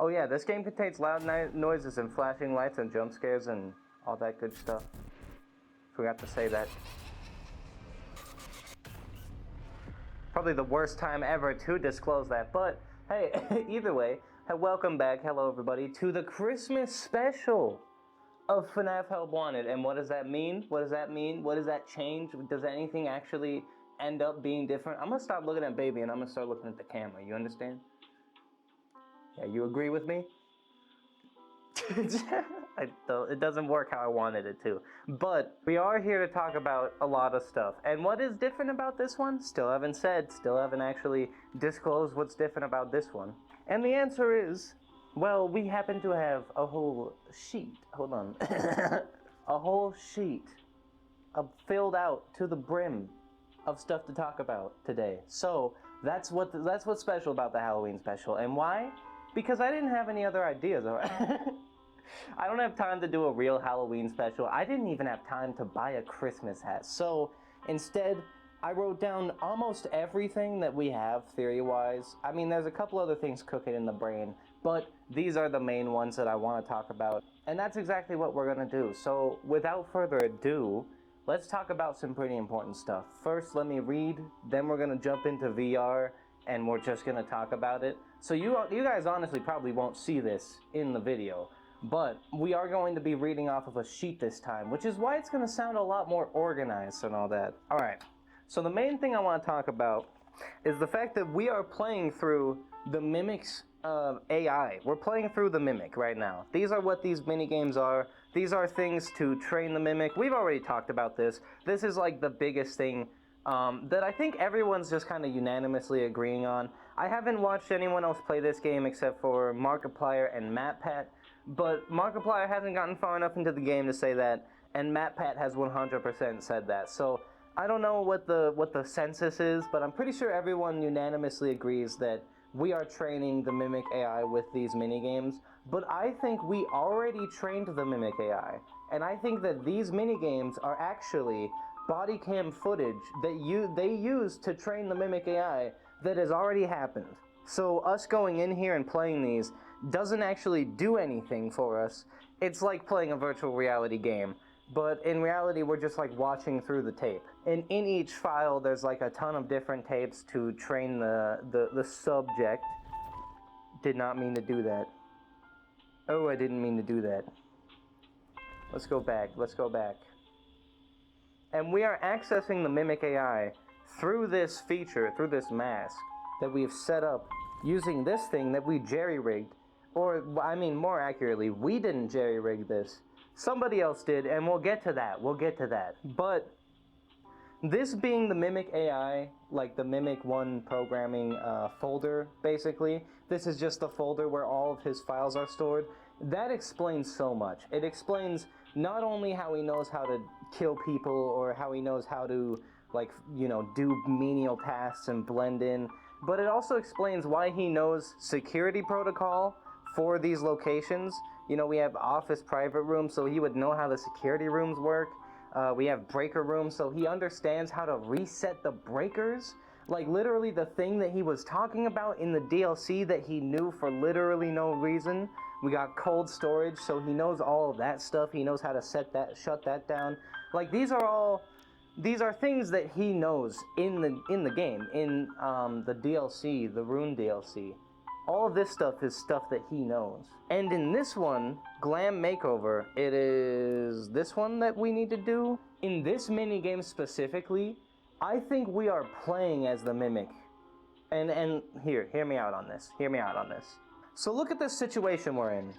Oh yeah, this game contains loud noises and flashing lights and jump scares and all that good stuff. Forgot to say that. Probably the worst time ever to disclose that, but hey, either way, welcome back, hello everybody, to the Christmas special of Fnaf Help Wanted. And what does that mean? What does that mean? What does that change? Does anything actually end up being different? I'm gonna stop looking at baby and I'm gonna start looking at the camera, you understand? Yeah, you agree with me? It doesn't work how I wanted it to. But we are here to talk about a lot of stuff. And what is different about this one? Still haven't said, still haven't actually disclosed what's different about this one. And the answer is, well, we happen to have a whole sheet. Hold on. A whole sheet filled out to the brim of stuff to talk about today. So that's what's special about the Halloween special. And why? Because I didn't have any other ideas. I don't have time to do a real Halloween special. I didn't even have time to buy a Christmas hat. So instead, I wrote down almost everything that we have theory-wise. I mean, there's a couple other things cooking in the brain, but these are the main ones that I want to talk about. And that's exactly what we're going to do. So without further ado, let's talk about some pretty important stuff. First, let me read, then we're going to jump into VR, and we're just going to talk about it. So you guys honestly probably won't see this in the video, but we are going to be reading off of a sheet this time, which is why it's going to sound a lot more organized and all that. Alright, so the main thing I want to talk about is the fact that we are playing through the Mimic's AI. We're playing through the Mimic right now. These are what these mini games are. These are things to train the Mimic. We've already talked about this. This is like the biggest thing that I think everyone's just kind of unanimously agreeing on. I haven't watched anyone else play this game except for Markiplier and MatPat, but Markiplier hasn't gotten far enough into the game to say that, and MatPat has 100% said that. So I don't know what the census is, but I'm pretty sure everyone unanimously agrees that we are training the Mimic AI with these mini games. But I think we already trained the Mimic AI, and I think that these mini games are actually body cam footage that they use to train the Mimic AI that has already happened. So us going in here and playing these doesn't actually do anything for us. It's like playing a virtual reality game, but in reality we're just like watching through the tape. And in each file there's like a ton of different tapes to train the subject. Did not mean to do that. Oh, I didn't mean to do that. Let's go back, let's go back. And we are accessing the Mimic AI through this feature, through this mask that we've set up using this thing that we jerry-rigged. Or, I mean, more accurately, we didn't jerry-rig this. Somebody else did, and we'll get to that. We'll get to that. But this being the Mimic AI, like the Mimic 1 programming folder, basically, this is just the folder where all of his files are stored. That explains so much. It explains not only how he knows how to kill people or how he knows how to, like, you know, do menial tasks and blend in, but it also explains why he knows security protocol for these locations. You know, we have office private rooms, so he would know how the security rooms work. We have breaker rooms, so he understands how to reset the breakers. Like, literally the thing that he was talking about in the DLC that he knew for literally no reason. We got cold storage, so he knows all of that stuff. He knows how to shut that down. Like, these are things that he knows in the game, in the DLC, the Rune DLC. All of this stuff is stuff that he knows. And in this one, Glam Makeover, it is this one that we need to do. In this minigame specifically, I think we are playing as the Mimic. And here, hear me out on this. Hear me out on this. So look at this situation we're in.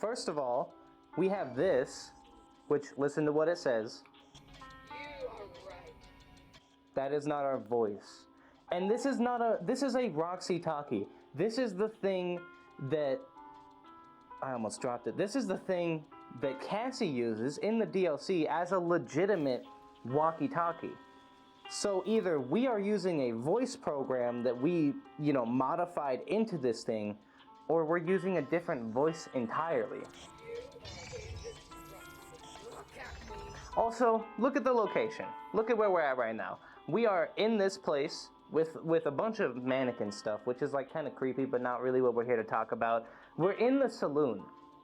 First of all, we have this, which, listen to what it says. You are right. That is not our voice. And this is a Roxy talkie. This is the thing that, I almost dropped it. This is the thing that Cassie uses in the DLC as a legitimate walkie-talkie. So either we are using a voice program that we, you know, modified into this thing, or we're using a different voice entirely. Also, look at the location. Look at where we're at right now. We are in this place with a bunch of mannequin stuff, which is like kind of creepy, but not really what we're here to talk about. We're in the saloon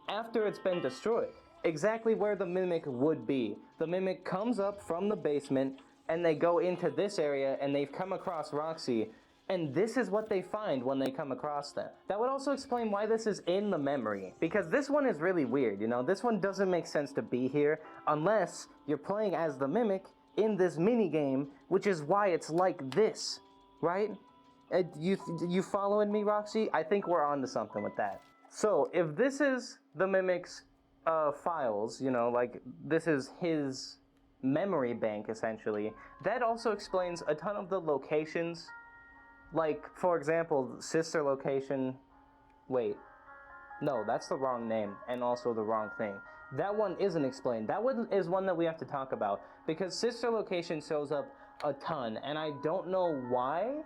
after it's been destroyed, exactly where the Mimic would be. The Mimic comes up from the basement, and they go into this area, and they've come across Roxy, and this is what they find when they come across them. That would also explain why this is in the memory, because this one is really weird, you know? This one doesn't make sense to be here unless you're playing as the Mimic in this minigame, which is why it's like this, right? You following me, Roxy? I think we're on to something with that. So, if this is the Mimic's files, you know, like this is his memory bank, essentially, that also explains a ton of the locations. Like, for example, sister location, wait, no, that's the wrong name, and also the wrong thing. That one isn't explained. That one is one that we have to talk about, because sister location shows up a ton, and I don't know why,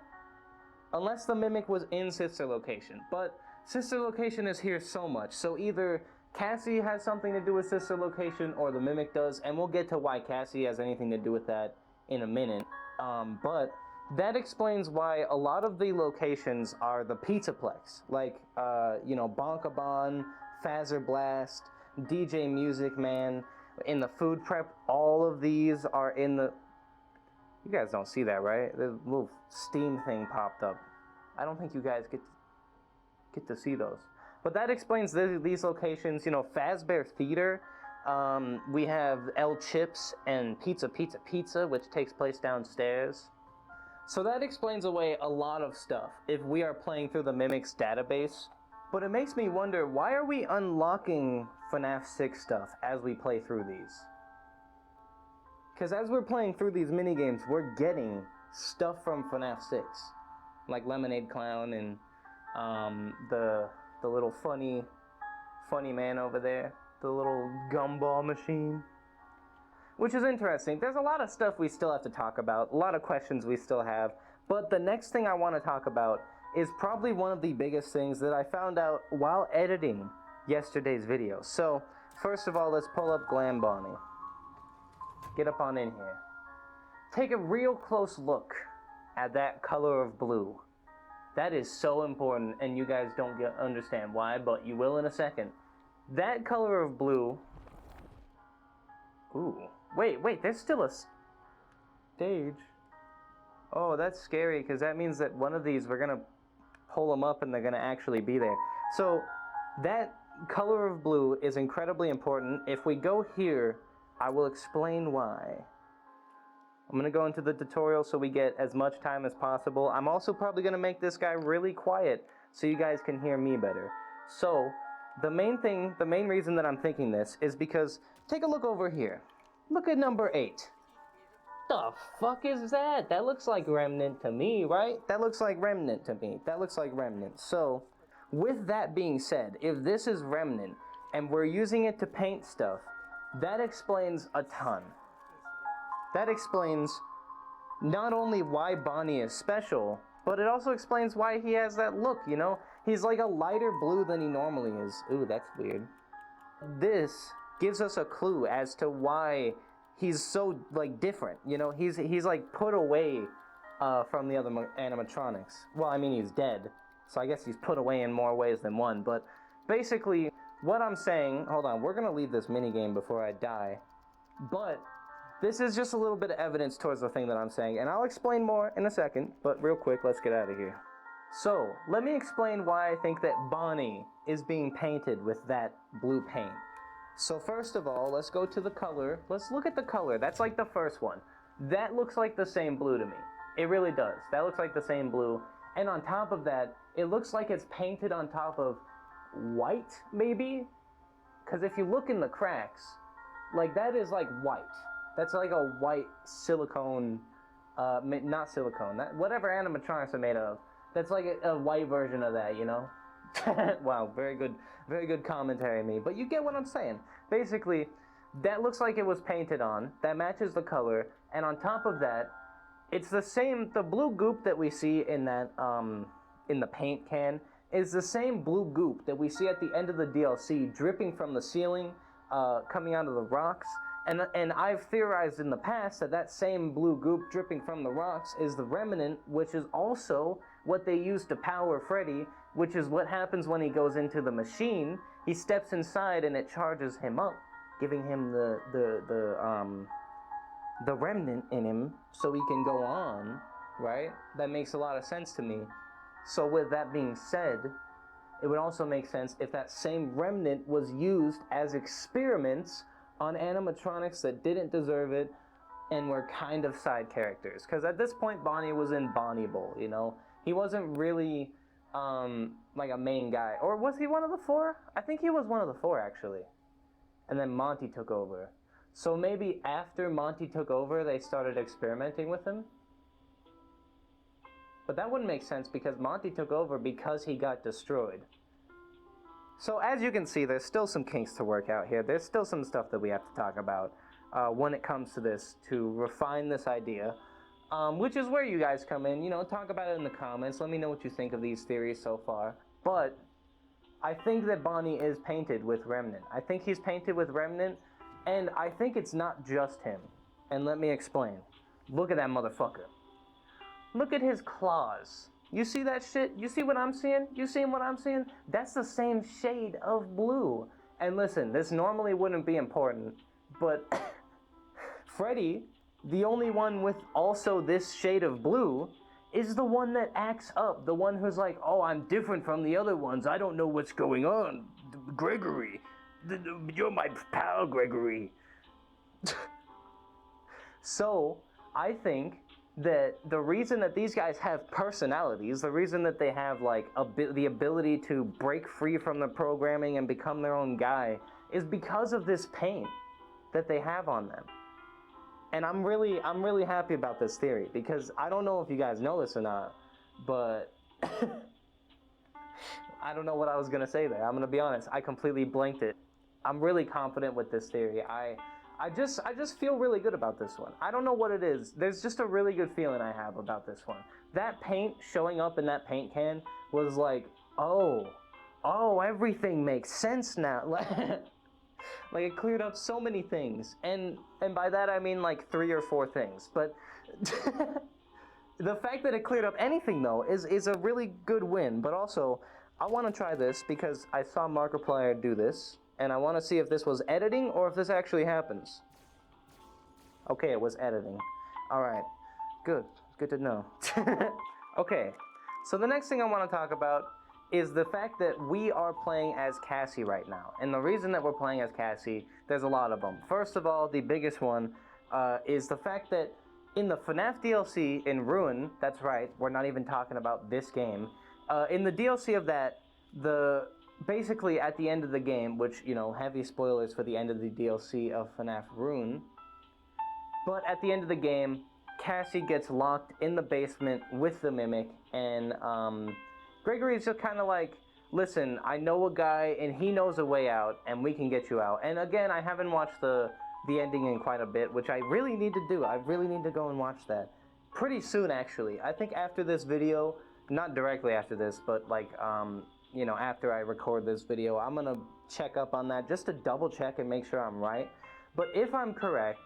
unless the Mimic was in sister location. But sister location is here so much, so either Cassie has something to do with sister location, or the Mimic does, and we'll get to why Cassie has anything to do with that in a minute. But that explains why a lot of the locations are the Pizzaplex, like, you know, Bonkabon, Fazzer Blast, DJ Music Man. In the food prep, all of these are in the... You guys don't see that, right? The little steam thing popped up. I don't think you guys get to see those. But that explains these locations. You know, Fazbear Theater. We have El Chips and Pizza, which takes place downstairs. So that explains away a lot of stuff if we are playing through the Mimic's database. But it makes me wonder, why are we unlocking FNAF 6 stuff as we play through these? Because as we're playing through these minigames, we're getting stuff from FNAF 6. Like Lemonade Clown and the little funny man over there. The little gumball machine. Which is interesting. There's a lot of stuff we still have to talk about, a lot of questions we still have, but the next thing I want to talk about is probably one of the biggest things that I found out while editing yesterday's video. So, first of all, let's pull up Glam Bonnie. Get up on in here. Take a real close look at that color of blue. That is so important, and you guys don't understand why, but you will in a second. That color of blue... Ooh. Wait, there's still a stage. Oh, that's scary, because that means that one of these, we're going to pull them up and they're going to actually be there. So, that color of blue is incredibly important. If we go here, I will explain why. I'm going to go into the tutorial so we get as much time as possible. I'm also probably going to make this guy really quiet so you guys can hear me better. So, the main reason that I'm thinking this is because, take a look over here. Look at number 8. The fuck is that? That looks like Remnant to me, right? That looks like Remnant to me. That looks like Remnant. So, with that being said, if this is Remnant, and we're using it to paint stuff, that explains a ton. That explains not only why Bonnie is special, but it also explains why he has that look, you know? He's like a lighter blue than he normally is. Ooh, that's weird. This gives us a clue as to why he's so, like, different, you know? He's like, put away from the other animatronics. Well, I mean, he's dead, so I guess he's put away in more ways than one, but basically, what I'm saying... Hold on, we're gonna leave this minigame before I die, but this is just a little bit of evidence towards the thing that I'm saying, and I'll explain more in a second, but real quick, let's get out of here. So, let me explain why I think that Bonnie is being painted with that blue paint. So first of all, let's go to the color. Let's look at the color. That's like the first one. That looks like the same blue to me. It really does. That looks like the same blue. And on top of that, it looks like it's painted on top of white, maybe? Because if you look in the cracks, like that is like white. That's like a white silicone, not silicone, whatever animatronics are made of. That's like a white version of that, you know? Wow, very good commentary, me. But you get what I'm saying. Basically, that looks like it was painted on. That matches the color. And on top of that, it's the same, the blue goop that we see in that, in the paint can, is the same blue goop that we see at the end of the DLC, dripping from the ceiling, coming out of the rocks. And I've theorized in the past that that same blue goop dripping from the rocks is the Remnant, which is also what they used to power Freddy which is what happens when he goes into the machine. He steps inside and it charges him up, giving him the remnant in him so he can go on, right? That makes a lot of sense to me. So with that being said, it would also make sense if that same remnant was used as experiments on animatronics that didn't deserve it and were kind of side characters. Because at this point, Bonnie was in Bonnie-able, you know? He wasn't really like a main guy. Or was he one of the four? I think he was one of the four, actually. And then Monty took over. So maybe after Monty took over, they started experimenting with him? But that wouldn't make sense because Monty took over because he got destroyed. So as you can see, there's still some kinks to work out here. There's still some stuff that we have to talk about when it comes to this, to refine this idea. Which is where you guys come in, you know, talk about it in the comments. Let me know what you think of these theories so far. But I think that Bonnie is painted with Remnant. I think he's painted with Remnant, and I think it's not just him. And let me explain. Look at that motherfucker. Look at his claws. You see that shit? You see what I'm seeing? You seeing what I'm seeing? That's the same shade of blue. And listen, this normally wouldn't be important, but Freddy, the only one with also this shade of blue, is the one that acts up. The one who's like, oh, I'm different from the other ones. I don't know what's going on. Gregory. You're my pal, Gregory. So, I think that the reason that these guys have personalities, the reason that they have like the ability to break free from the programming and become their own guy, is because of this paint that they have on them. And I'm really happy about this theory, because I don't know if you guys know this or not, but I don't know what I was gonna say there. I'm gonna be honest, I completely blanked it. I'm really confident with this theory. I just feel really good about this one. I don't know what it is. There's just a really good feeling I have about this one. That paint showing up in that paint can was like, oh, everything makes sense now. Like it cleared up so many things. And by that I mean like 3 or 4 things. But the fact that it cleared up anything though is a really good win. But also, I want to try this because I saw Markiplier do this. And I want to see if this was editing or if this actually happens. Okay, it was editing. Alright, good to know. Okay, so the next thing I want to talk about is the fact that we are playing as Cassie right now. And the reason that we're playing as Cassie, there's a lot of them. First of all, the biggest one is the fact that in the Fnaf DLC in Ruin, that's right, we're not even talking about this game. In the DLC of that, basically at the end of the game, which, you know, heavy spoilers for the end of the DLC of Fnaf Ruin, but at the end of the game, Cassie gets locked in the basement with the Mimic, and Gregory's just kind of like, listen, I know a guy, and he knows a way out, and we can get you out. And again, I haven't watched the ending in quite a bit, which I really need to do. I really need to go and watch that. Pretty soon, actually. I think after this video, not directly after this, but like, you know, after I record this video, I'm gonna check up on that just to double check and make sure I'm right. But if I'm correct,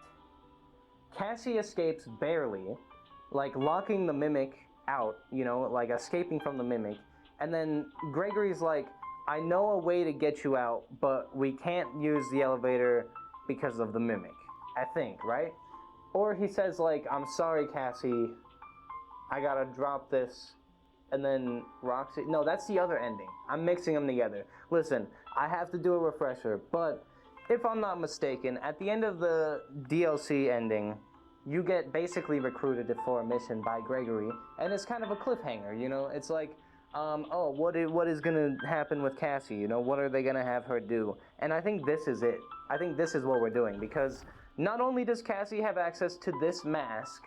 Cassie escapes barely, like locking the Mimic out, you know, like escaping from the Mimic, and then Gregory's like, I know a way to get you out, but we can't use the elevator because of the Mimic, I think, right? Or he says like, I'm sorry, Cassie, I gotta drop this. And then Roxy, no, that's the other ending. I'm mixing them together. Listen, I have to do a refresher, but if I'm not mistaken, at the end of the DLC ending, you get basically recruited for a mission by Gregory, and it's kind of a cliffhanger, you know? It's like, oh, what is gonna happen with Cassie, you know? What are they gonna have her do? And I think this is it. I think this is what we're doing, because not only does Cassie have access to this mask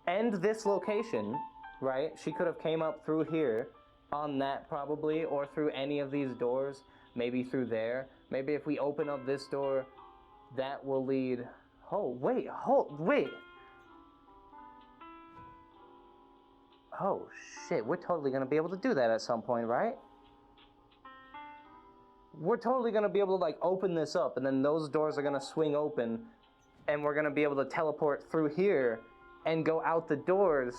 and this location, right? She could have came up through here on that probably, or through any of these doors, maybe through there. Maybe if we open up this door, that will lead... Oh, wait. Oh, shit. We're totally going to be able to do that at some point, right? We're totally going to be able to, like, open this up, and then those doors are going to swing open, and we're going to be able to teleport through here and go out the doors.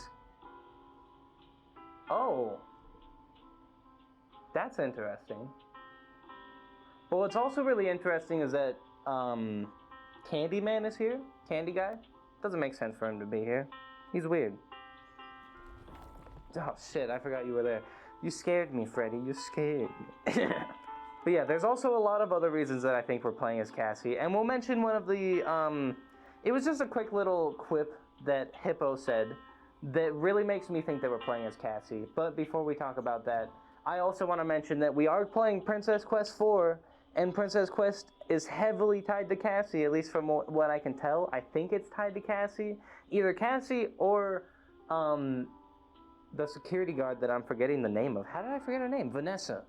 Oh. That's interesting. But what's also really interesting is that Candyman is here. Candy Guy. Doesn't make sense for him to be here. He's weird. Oh shit, I forgot you were there. You scared me, Freddy. You scared me. But yeah, there's also a lot of other reasons that I think we're playing as Cassie. And we'll mention one of the, it was just a quick little quip that Hippo said that really makes me think that we're playing as Cassie. But before we talk about that, I also want to mention that we are playing Princess Quest 4, and Princess Quest is heavily tied to Cassie, at least from what I can tell. I think it's tied to Cassie. Either Cassie or, the security guard that I'm forgetting the name of. How did I forget her name? Vanessa.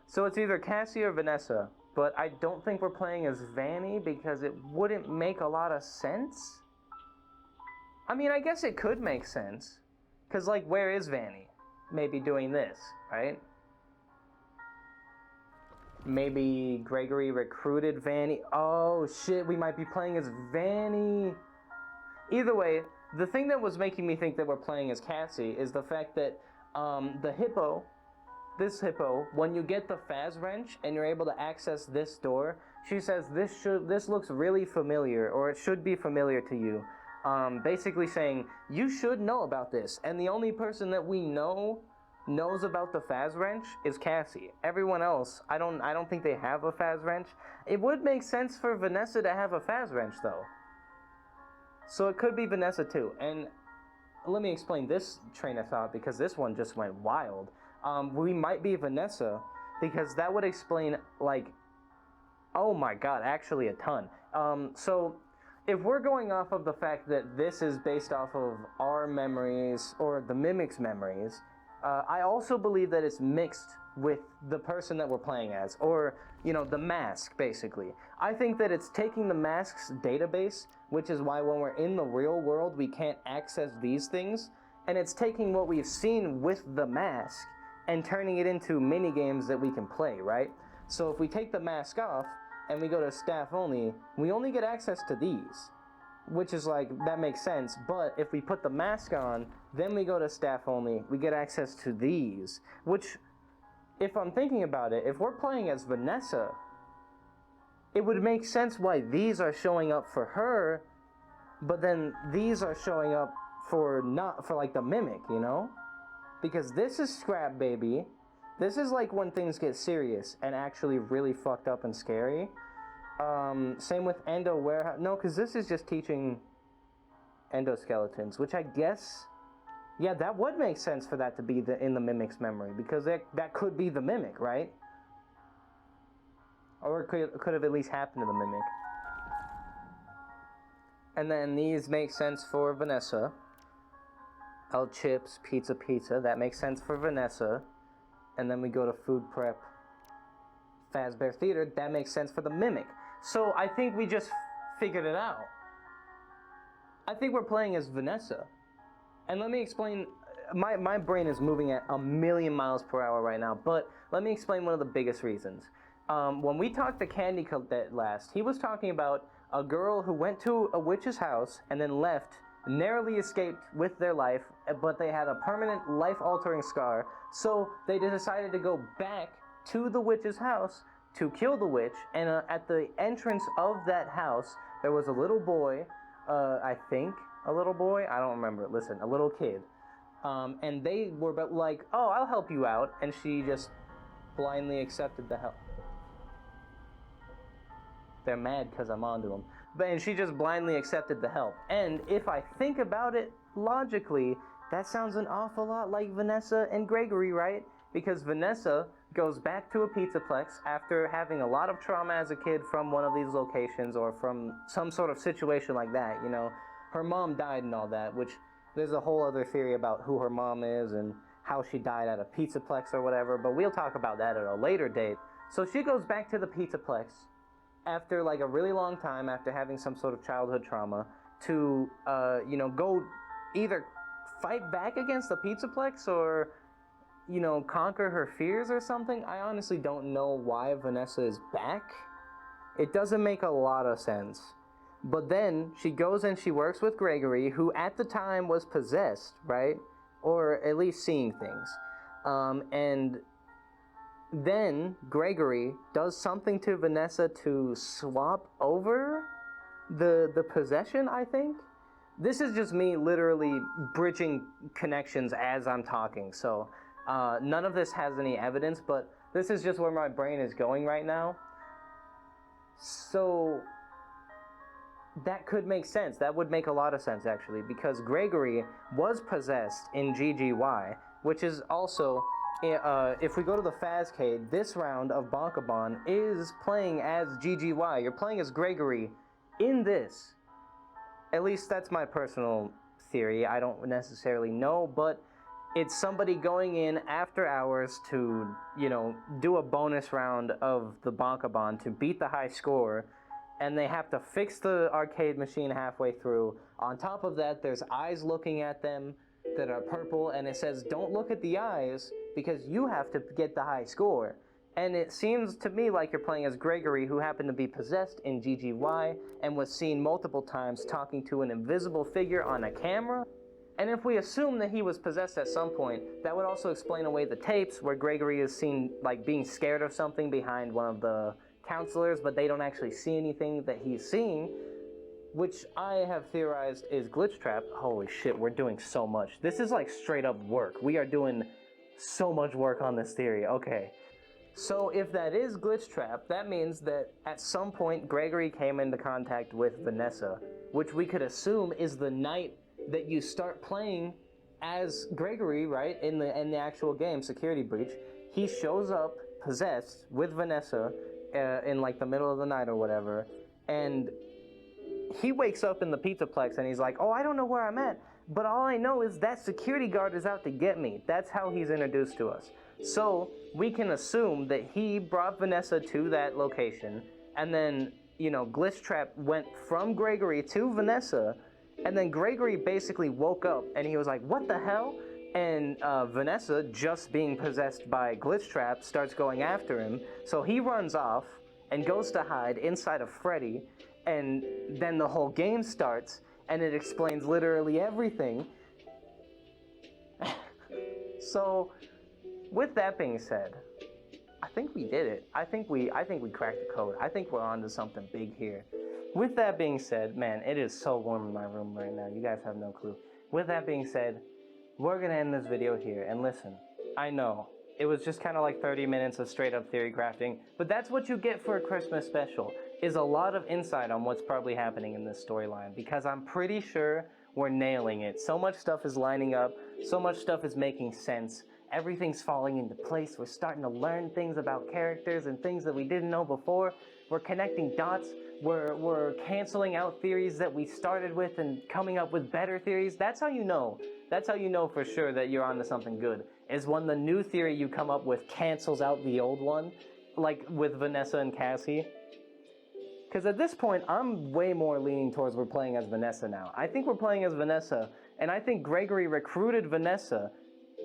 So it's either Cassie or Vanessa, but I don't think we're playing as Vanny because it wouldn't make a lot of sense. I mean, I guess it could make sense. Because, like, where is Vanny? Maybe doing this, right? Maybe Gregory recruited Vanny. Oh, shit, we might be playing as Vanny. Either way, the thing that was making me think that we're playing as Cassie is the fact that this hippo, when you get the Faz wrench and you're able to access this door, she says this looks really familiar, or it should be familiar to you. Basically saying you should know about this, and the only person that we knows about the Faz wrench is Cassie. Everyone else, I don't think they have a Faz wrench. It would make sense for Vanessa to have a Faz wrench though. So it could be Vanessa too. And let me explain this train of thought because this one just went wild. We might be Vanessa because that would explain, like, oh my god, actually a ton. So if we're going off of the fact that this is based off of our memories or the Mimic's memories, I also believe that it's mixed with the person that we're playing as, or, you know, the mask, basically. I think that it's taking the mask's database, which is why when we're in the real world, we can't access these things, and it's taking what we've seen with the mask and turning it into mini games that we can play, right? So if we take the mask off and we go to staff only, we only get access to these, which is like, that makes sense. But if we put the mask on, then we go to staff only, we get access to these, which, if I'm thinking about it, if we're playing as Vanessa, it would make sense why these are showing up for her, but then these are showing up for like the Mimic, you know? Because this is Scrap Baby. This is like when things get serious and actually really fucked up and scary. Same with Endo Warehouse. No, because this is just teaching endoskeletons, which I guess, yeah, that would make sense for that to be in the Mimic's memory, because that could be the Mimic, right? Or it could have at least happened to the Mimic. And then these make sense for Vanessa. El Chips, Pizza, that makes sense for Vanessa. And then we go to Food Prep, Fazbear Theater, that makes sense for the Mimic. So I think we just figured it out. I think we're playing as Vanessa. And let me explain, my brain is moving at 1,000,000 miles per hour right now, but let me explain one of the biggest reasons. When we talked to Candy Cadet last, he was talking about a girl who went to a witch's house and then left, narrowly escaped with their life, but they had a permanent life-altering scar, so they decided to go back to the witch's house to kill the witch, and at the entrance of that house, there was a little boy, I think, a little boy, I don't remember, listen, a little kid, and they were like, oh, I'll help you out, and she just blindly accepted the help. They're mad because I'm onto them. And she just blindly accepted the help. And if I think about it logically, that sounds an awful lot like Vanessa and Gregory, right? Because Vanessa goes back to a Pizzaplex after having a lot of trauma as a kid from one of these locations or from some sort of situation like that, you know. Her mom died and all that, which there's a whole other theory about who her mom is and how she died at a Pizzaplex or whatever, but we'll talk about that at a later date. So she goes back to the Pizzaplex after like a really long time, after having some sort of childhood trauma, to, you know, go either fight back against the Pizzaplex or, you know, conquer her fears or something. I honestly don't know why Vanessa is back. It doesn't make a lot of sense. But then she goes and she works with Gregory, who at the time was possessed, right? Or at least seeing things. And then Gregory does something to Vanessa to swap over the possession, I think. This is just me literally bridging connections as I'm talking, so none of this has any evidence, but this is just where my brain is going right now. So that could make sense. That would make a lot of sense, actually, because Gregory was possessed in GGY, which is also, if we go to the Fazcade, this round of Bonkabon is playing as GGY. You're playing as Gregory in this. At least that's my personal theory. I don't necessarily know, but it's somebody going in after hours to, do a bonus round of the Bonkabon to beat the high score, and they have to fix the arcade machine halfway through. On top of that, there's eyes looking at them that are purple, and it says, don't look at the eyes, because you have to get the high score. And it seems to me like you're playing as Gregory, who happened to be possessed in GGY, and was seen multiple times talking to an invisible figure on a camera. And if we assume that he was possessed at some point, that would also explain away the tapes where Gregory is seen like being scared of something behind one of the counselors, but they don't actually see anything that he's seeing, which I have theorized is glitch trap. Holy shit, we're doing so much. This is like straight up work. We are doing so much work on this theory. Okay. So if that is glitch trap, that means that at some point Gregory came into contact with Vanessa, which we could assume is the night that you start playing as Gregory, right? In the actual game, Security Breach. He shows up possessed with Vanessa in like the middle of the night or whatever, and he wakes up in the Pizzaplex and he's like, oh, I don't know where I'm at, but all I know is that security guard is out to get me. That's how he's introduced to us. So we can assume that he brought Vanessa to that location, and then, Glitch Trap went from Gregory to Vanessa, and then Gregory basically woke up and he was like, what the hell? And Vanessa, just being possessed by Glitch Trap, starts going after him. So he runs off and goes to hide inside of Freddy, and then the whole game starts, and it explains literally everything. So, with that being said, I think we did it. I think we cracked the code. I think we're on to something big here. With that being said, man, it is so warm in my room right now. You guys have no clue. With that being said, we're gonna end this video here. And listen, I know it was just kind of like 30 minutes of straight up theory crafting, but that's what you get for a Christmas special, is a lot of insight on what's probably happening in this storyline, because I'm pretty sure we're nailing it. So much stuff is lining up, so much stuff is making sense. Everything's falling into place. We're starting to learn things about characters and things that we didn't know before. We're connecting dots. We're canceling out theories that we started with and coming up with better theories. That's how you know. That's how you know for sure that you're onto something good, is when the new theory you come up with cancels out the old one, like with Vanessa and Cassie. Because at this point, I'm way more leaning towards we're playing as Vanessa now. I think we're playing as Vanessa, and I think Gregory recruited Vanessa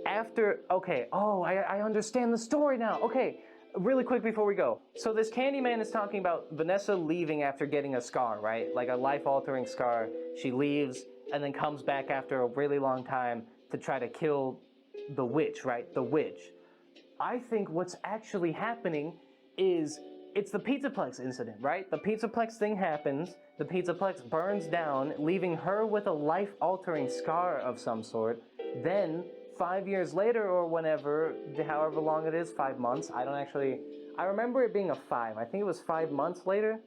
after... Okay, I understand the story now. Okay, really quick before we go. So this Candyman is talking about Vanessa leaving after getting a scar, right? Like a life-altering scar. She leaves and then comes back after a really long time to try to kill the witch, right? The witch. I think what's actually happening is it's the Pizzaplex incident, right? The Pizzaplex thing happens, the Pizzaplex burns down, leaving her with a life-altering scar of some sort. Then, 5 years later or whenever, however long it is, 5 months, I remember it being a 5. I think it was 5 months later.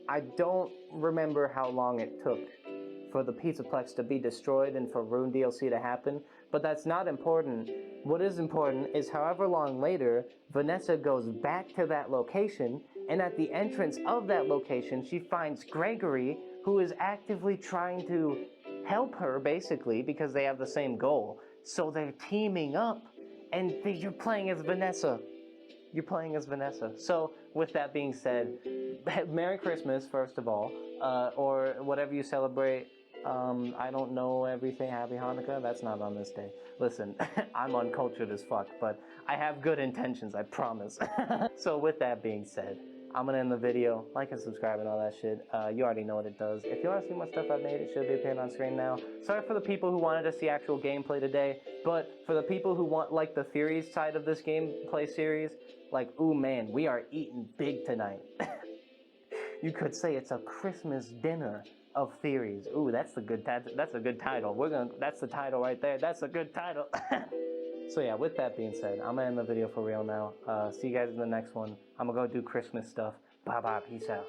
I don't remember how long it took for the Pizzaplex to be destroyed and for Rune DLC to happen, but that's not important. What is important is however long later, Vanessa goes back to that location, and at the entrance of that location, she finds Gregory, who is actively trying to help her, basically, because they have the same goal. So they're teaming up, and you're playing as Vanessa. You're playing as Vanessa. So, with that being said, Merry Christmas, first of all, or whatever you celebrate. I don't know everything. Happy Hanukkah. That's not on this day. Listen, I'm uncultured as fuck, but I have good intentions, I promise. So with that being said, I'm gonna end the video. Like and subscribe and all that shit. You already know what it does. If you want to see more stuff I've made, it should be appearing on screen now. Sorry for the people who wanted to see actual gameplay today, but for the people who want like the theories side of this gameplay series, like, ooh man, we are eating big tonight. You could say it's a Christmas dinner of theories. Ooh, that's a good title. That's the title right there. That's a good title. So yeah, with that being said, I'm gonna end the video for real now. See you guys in the next one. I'm gonna go do Christmas stuff. Bye bye, peace out.